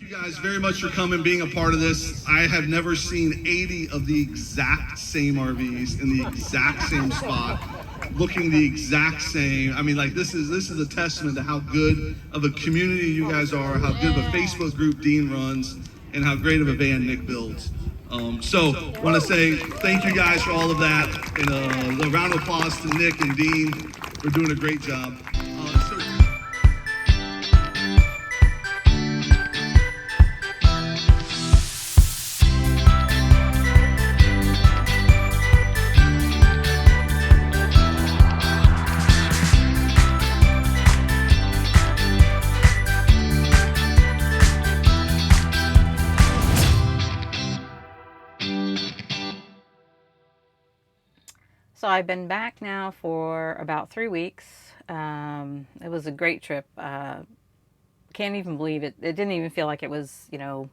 you guys very much for coming, being a part of this. I have never seen 80 of the exact same RVs in the exact same spot, looking the exact same. I mean, like this is a testament to how good of a community you guys are, how good of a Facebook group Dean runs, and how great of a van Nick builds. So, want to say thank you guys for all of that, and a round of applause to Nick and Dean for doing a great job. So I've been back now for about 3 weeks. It was a great trip. Can't even believe it. It didn't even feel like it was, a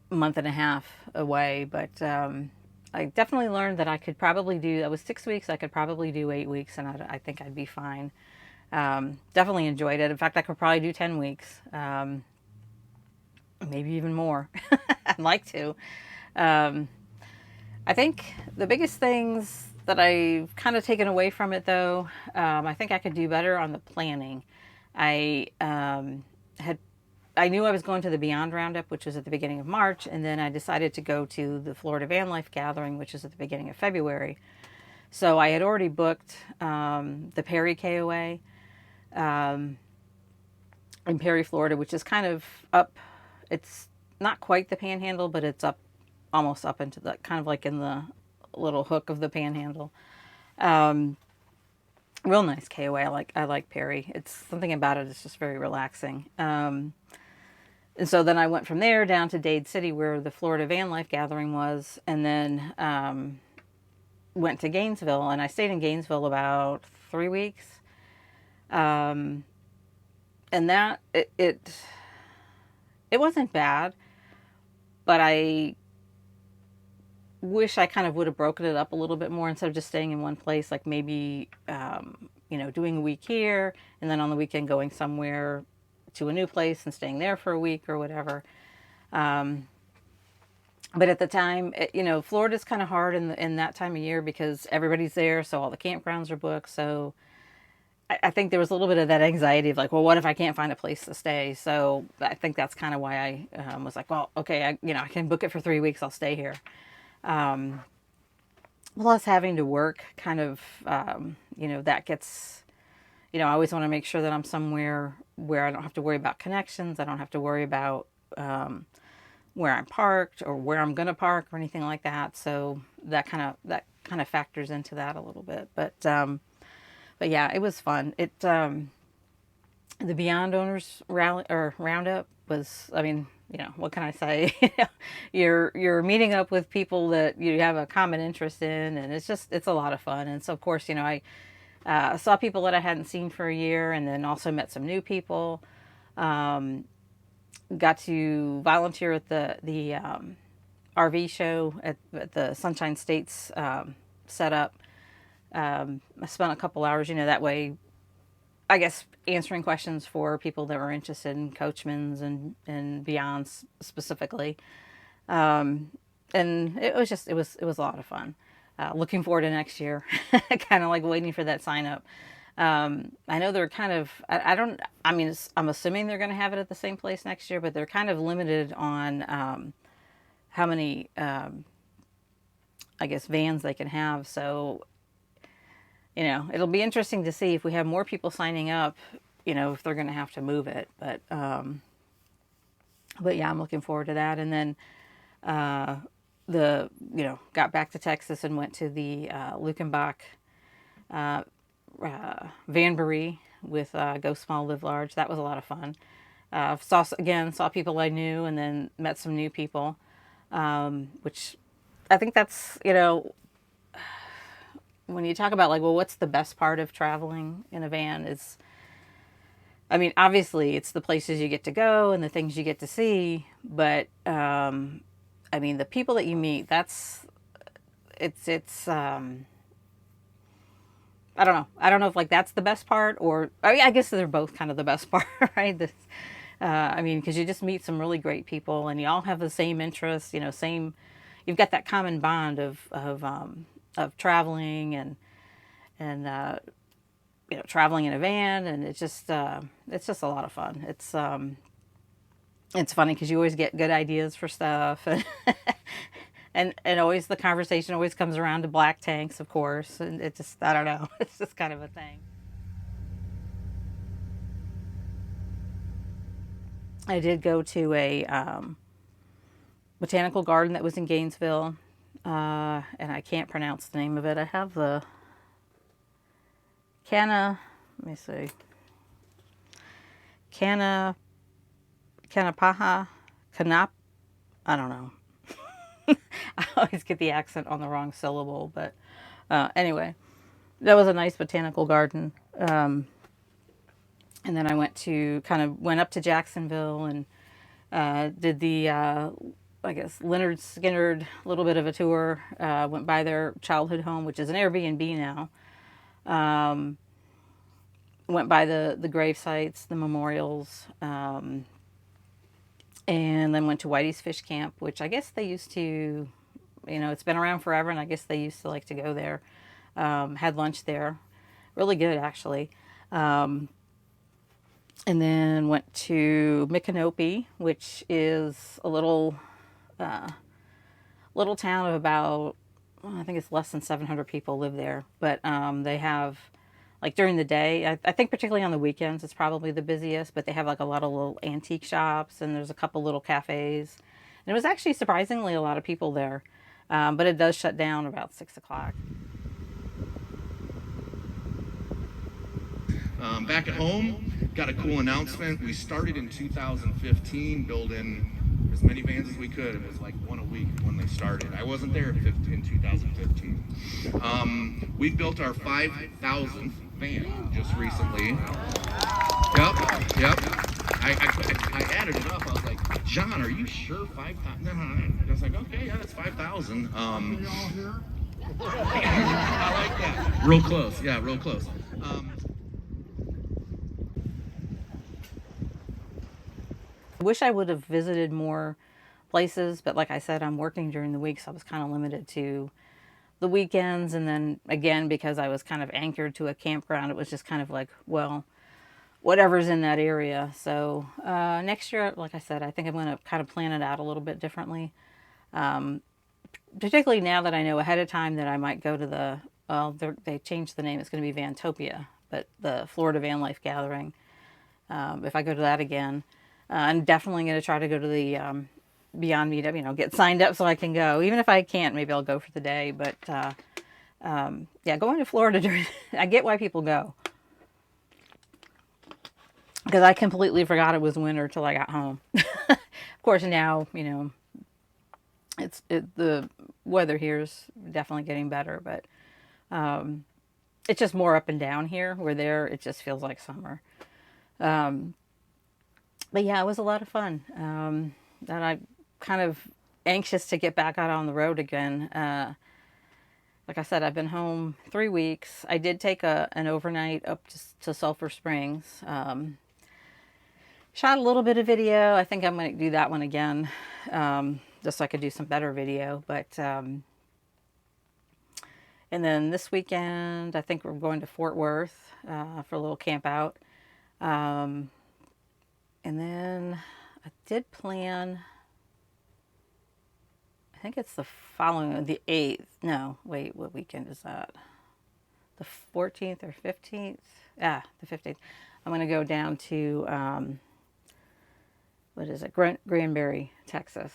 month and a half away. But I definitely learned that I could probably do, that was 6 weeks. I could probably do 8 weeks, and I think I'd be fine. Definitely enjoyed it. In fact, I could probably do 10 weeks, maybe even more. I'd like to. I think the biggest things that I've kind of taken away from it, though, I think I could do better on the planning. I I knew I was going to the Beyond Roundup, which was at the beginning of March, and then I decided to go to the Florida Van Life Gathering, which is at the beginning of February. So I had already booked the Perry KOA in Perry, Florida, which is kind of up. It's not quite the Panhandle, but it's up, almost up into the kind of like in the little hook of the Panhandle. Real nice KOA. I like Perry. It's something about it. It's just very relaxing. And so then I went from there down to Dade City, where the Florida Van Life Gathering was, and then went to Gainesville, and I stayed in Gainesville about 3 weeks. And that it wasn't bad, but I wish I kind of would have broken it up a little bit more instead of just staying in one place. Like maybe doing a week here, and then on the weekend going somewhere to a new place and staying there for a week or whatever. But at the time, Florida's kind of hard in that time of year because everybody's there, so all the campgrounds are booked. So I think there was a little bit of that anxiety of like, well, what if I can't find a place to stay? So I think that's kind of why I was like, well, okay, I can book it for 3 weeks. I'll stay here. Plus having to work kind of, that gets, I always want to make sure that I'm somewhere where I don't have to worry about connections. I don't have to worry about where I'm parked or where I'm going to park or anything like that. So that kind of factors into that a little bit. But yeah, it was fun. The Beyond Owners Rally or Roundup was, what can I say? You're meeting up with people that you have a common interest in, and it's a lot of fun. And so, of course, I saw people that I hadn't seen for a year, and then also met some new people. Got to volunteer at the RV show at the Sunshine States setup. I spent a couple hours, that way, I guess, answering questions for people that were interested in Coachman's and Beyonds specifically. And it was a lot of fun. Looking forward to next year, kind of like waiting for that sign up. I know they're kind of, I'm assuming they're going to have it at the same place next year, but they're kind of limited on how many, I guess, vans they can have. So, it'll be interesting to see if we have more people signing up, if they're going to have to move it. But yeah, I'm looking forward to that. And then, got back to Texas and went to the Luckenbach Vanbury with Go Small, Live Large. That was a lot of fun. Saw people I knew, and then met some new people, which I think that's, when you talk about like, well, what's the best part of traveling in a van is, obviously it's the places you get to go and the things you get to see, but, the people that you meet, it's I don't know if like that's the best part, or I guess they're both kind of the best part, right? I mean, because you just meet some really great people, and you all have the same interests. You know, same. You've got that common bond of traveling and you know, traveling in a van, and it's just a lot of fun. It's funny because you always get good ideas for stuff, and always the conversation always comes around to black tanks, of course, and it just, I don't know, it's just kind of a thing. I did go to a botanical garden that was in Gainesville, and I can't pronounce the name of it. I have the Cana, let me see, Cana, Canapaha, Canap, I don't know. I always get the accent on the wrong syllable, but anyway, that was a nice botanical garden. And then I went up to Jacksonville and did the, I guess, Leonard Skinner, little bit of a tour. Went by their childhood home, which is an Airbnb now. Went by the grave sites, the memorials, and then went to Whitey's Fish Camp, which I guess they used to, you know, it's been around forever, and I guess they used to like to go there. Had lunch there, really good actually. And then went to Micanopy, which is a little town of about, well, I think it's less than 700 people live there. But they have, like during the day, I think particularly on the weekends, it's probably the busiest, but they have like a lot of little antique shops, and there's a couple little cafes. And it was actually surprisingly a lot of people there. But it does shut down about 6 o'clock. Back at home, got a cool announcement. We started in 2015 building as many vans as we could. It was like one a week when they started. I wasn't there in 2015. We built our 5,000th van just recently. Yep. I added it up. I was like, John, are you sure 5,000? No. I was like, okay, yeah, that's 5,000. I like that. Real close. Yeah, real close. I wish I would have visited more places, but like I said, I'm working during the week, so I was kind of limited to the weekends. And then again, because I was kind of anchored to a campground, it was just kind of like, well, whatever's in that area. So next year, like I said, I think I'm going to kind of plan it out a little bit differently. Particularly now that I know ahead of time that I might go to they changed the name. It's going to be Vantopia, but the Florida Van Life Gathering. If I go to that again, I'm definitely going to try to go to the Beyond Meetup, you know, get signed up so I can go. Even if I can't, maybe I'll go for the day. But yeah, going to Florida I get why people go. Because I completely forgot it was winter till I got home. Of course, now, you know, the weather here is definitely getting better, but it's just more up and down here. Where there, it just feels like summer. But yeah, it was a lot of fun. And I'm kind of anxious to get back out on the road again. Like I said, I've been home 3 weeks. I did take an overnight up to Sulphur Springs. Shot a little bit of video. I think I'm going to do that one again, just so I could do some better video. But and then this weekend, I think we're going to Fort Worth for a little camp out. And then I did plan, I think it's the following, the 8th. No, wait, what weekend is that? The 14th or 15th? The 15th. I'm going to go down to, what is it? Granbury, Texas.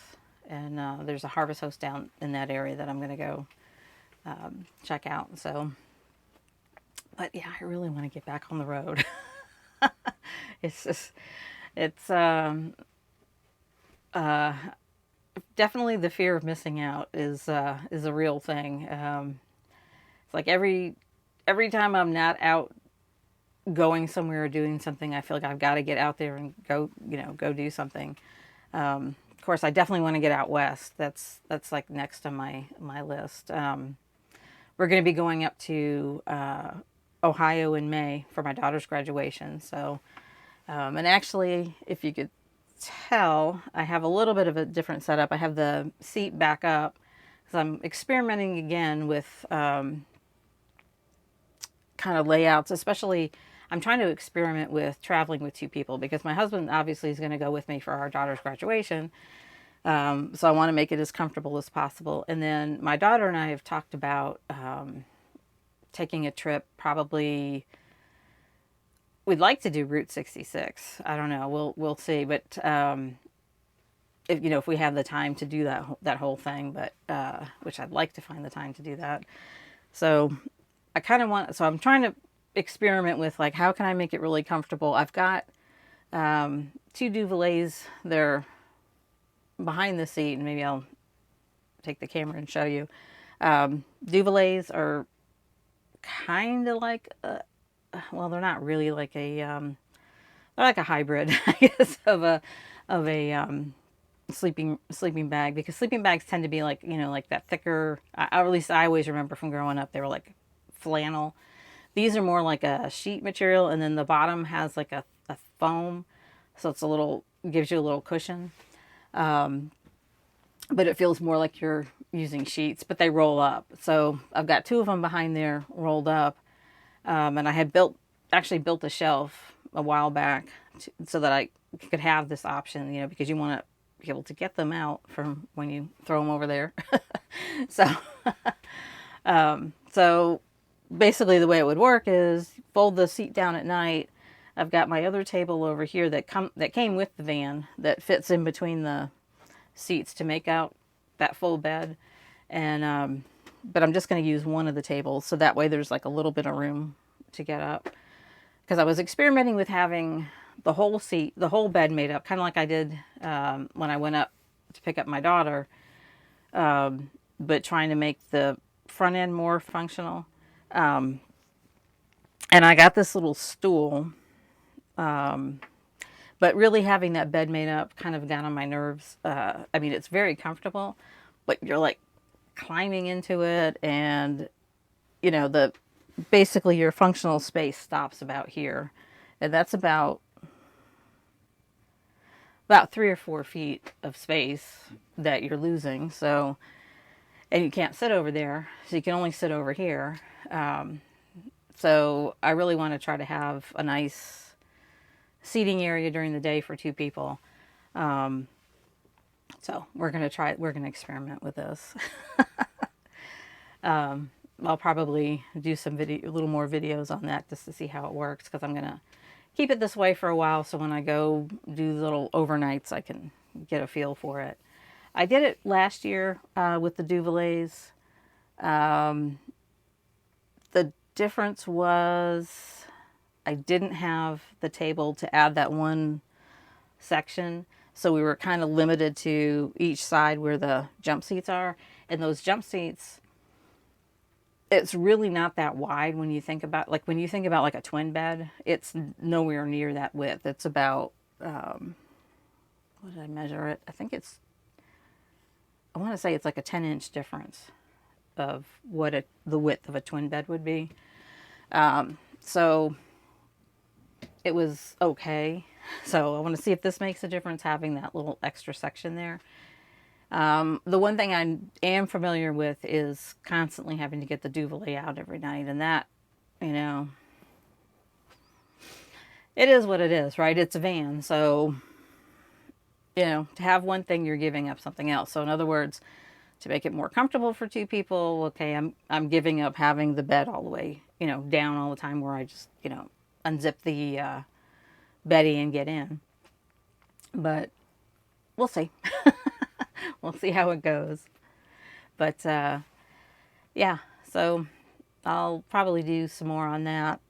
And there's a Harvest Host down in that area that I'm going to go check out. So, but yeah, I really want to get back on the road. It's definitely the fear of missing out is a real thing. It's like every time I'm not out going somewhere or doing something, I feel like I've got to get out there and go do something. Of course, I definitely want to get out west. That's like next on my list. We're going to be going up to Ohio in May for my daughter's graduation, so And actually, if you could tell, I have a little bit of a different setup. I have the seat back up because I'm experimenting again with kind of layouts, especially I'm trying to experiment with traveling with two people because my husband obviously is going to go with me for our daughter's graduation. So I want to make it as comfortable as possible. And then my daughter and I have talked about taking a trip. Probably we'd like to do Route 66. I don't know. We'll see. But if we have the time to do that whole thing, but which I'd like to find the time to do that. So I kind of want. So I'm trying to experiment with like how can I make it really comfortable. I've got two Duvalays. They're behind the seat, and maybe I'll take the camera and show you. Duvalays are kind of like well, they're not really like they're like a hybrid, I guess, of a sleeping bag, because sleeping bags tend to be like like that thicker. At least I always remember from growing up they were like flannel. These are more like a sheet material, and then the bottom has like a foam, so it's gives you a little cushion. But it feels more like you're using sheets, but they roll up. So I've got two of them behind there rolled up. And I had actually built a shelf a while back so that I could have this option, because you want to be able to get them out from when you throw them over there. So basically the way it would work is fold the seat down at night. I've got my other table over here that came with the van that fits in between the seats to make out that full bed. And but I'm just going to use one of the tables so that way there's like a little bit of room to get up, because I was experimenting with having the whole bed made up, kind of like I did when I went up to pick up my daughter, but trying to make the front end more functional. And I got this little stool, but really having that bed made up kind of got on my nerves. I mean, it's very comfortable, but you're like climbing into it, and basically your functional space stops about here, and that's about 3 or 4 feet of space that you're losing. So, and you can't sit over there, so you can only sit over here. So I really want to try to have a nice seating area during the day for two people. So we're going to experiment with this. I'll probably do a little more videos on that just to see how it works, because I'm going to keep it this way for a while. So when I go do little overnights, I can get a feel for it. I did it last year with the Duvalays. The difference was I didn't have the table to add that one section. So we were kind of limited to each side where the jump seats are. And those jump seats, it's really not that wide when you think about like a twin bed. It's nowhere near that width. It's about, what did I measure it? I want to say it's like a 10-inch difference of what the width of a twin bed would be. So it was okay. So I want to see if this makes a difference, having that little extra section there. The one thing I am familiar with is constantly having to get the Duvalay out every night. And that, it is what it is, right? It's a van. So, to have one thing, you're giving up something else. So in other words, to make it more comfortable for two people, okay, I'm giving up having the bed all the way, down all the time, where I just, unzip the beddie and get in. But we'll see. We'll see how it goes. But yeah, so I'll probably do some more on that.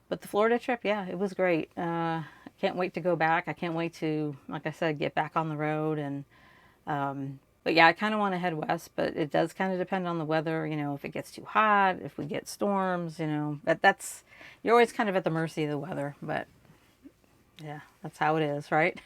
But the Florida trip, yeah, it was great. I can't wait to go back. I can't wait to, like I said, get back on the road. And but yeah, I kind of want to head west, but it does kind of depend on the weather. If it gets too hot, if we get storms, that's you're always kind of at the mercy of the weather. But yeah, that's how it is, right?